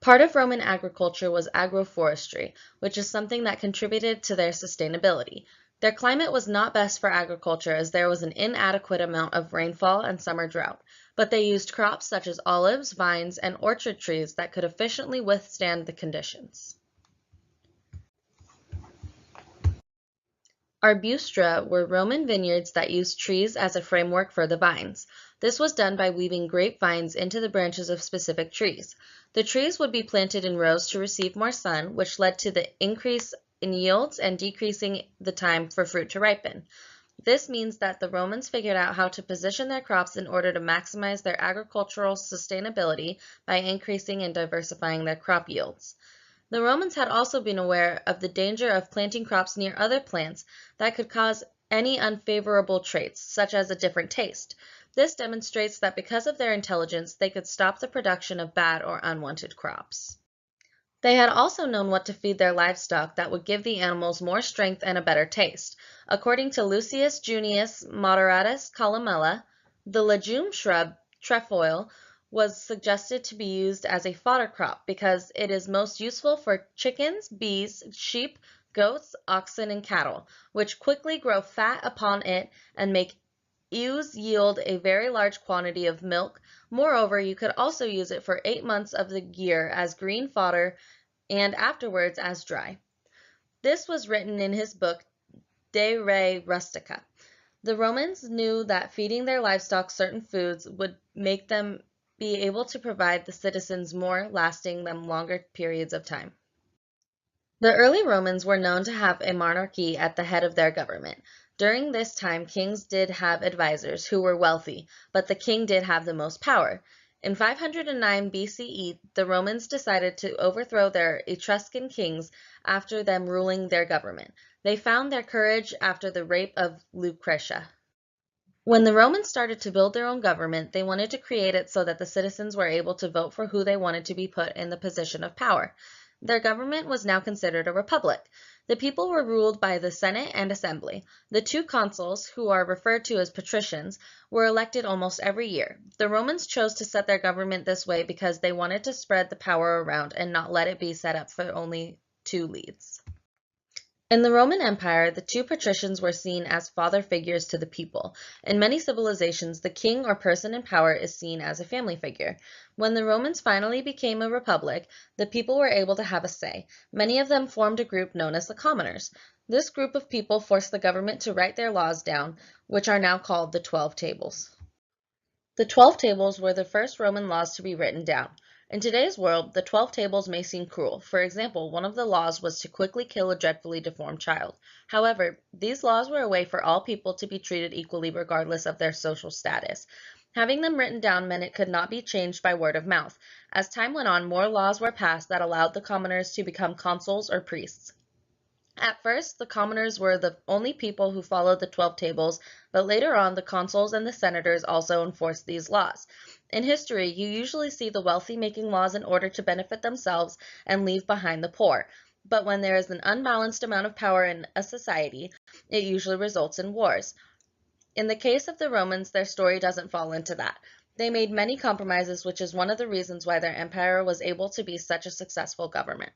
Part of Roman agriculture was agroforestry, which is something that contributed to their sustainability. Their climate was not best for agriculture as there was an inadequate amount of rainfall and summer drought, but they used crops such as olives, vines, and orchard trees that could efficiently withstand the conditions. Arbustra were Roman vineyards that used trees as a framework for the vines. This was done by weaving grapevines into the branches of specific trees. The trees would be planted in rows to receive more sun, which led to the increase in yields and decreasing the time for fruit to ripen. This means that the Romans figured out how to position their crops in order to maximize their agricultural sustainability by increasing and diversifying their crop yields. The Romans had also been aware of the danger of planting crops near other plants that could cause any unfavorable traits, such as a different taste. This demonstrates that because of their intelligence, they could stop the production of bad or unwanted crops. They had also known what to feed their livestock that would give the animals more strength and a better taste. According to Lucius Junius Moderatus Columella, the legume shrub trefoil was suggested to be used as a fodder crop because it is most useful for chickens, bees, sheep, goats, oxen, and cattle, which quickly grow fat upon it and make ewes yield a very large quantity of milk. Moreover, you could also use it for 8 months of the year as green fodder and afterwards as dry. This was written in his book De Re Rustica. The Romans knew that feeding their livestock certain foods would make them be able to provide the citizens more, lasting them longer periods of time. The early Romans were known to have a monarchy at the head of their government. During this time, kings did have advisors who were wealthy, but the king did have the most power. In 509 BCE, the Romans decided to overthrow their Etruscan kings after them ruling their government. They found their courage after the rape of Lucretia. When the Romans started to build their own government, they wanted to create it so that the citizens were able to vote for who they wanted to be put in the position of power. Their government was now considered a republic. The people were ruled by the Senate and Assembly. The two consuls, who are referred to as patricians, were elected almost every year. The Romans chose to set their government this way because they wanted to spread the power around and not let it be set up for only two leads. In the Roman Empire, the two patricians were seen as father figures to the people. In many civilizations, the king or person in power is seen as a family figure. When the Romans finally became a republic, the people were able to have a say. Many of them formed a group known as the commoners. This group of people forced the government to write their laws down, which are now called the 12 Tables. The 12 Tables were the first Roman laws to be written down. In today's world, the 12 Tables may seem cruel. For example, one of the laws was to quickly kill a dreadfully deformed child. However, these laws were a way for all people to be treated equally regardless of their social status. Having them written down meant it could not be changed by word of mouth. As time went on, more laws were passed that allowed the commoners to become consuls or priests. At first, the commoners were the only people who followed the 12 Tables, but later on the consuls and the senators also enforced these laws. In history, you usually see the wealthy making laws in order to benefit themselves and leave behind the poor. But when there is an unbalanced amount of power in a society, it usually results in wars. In the case of the Romans, their story doesn't fall into that. They made many compromises, which is one of the reasons why their empire was able to be such a successful government.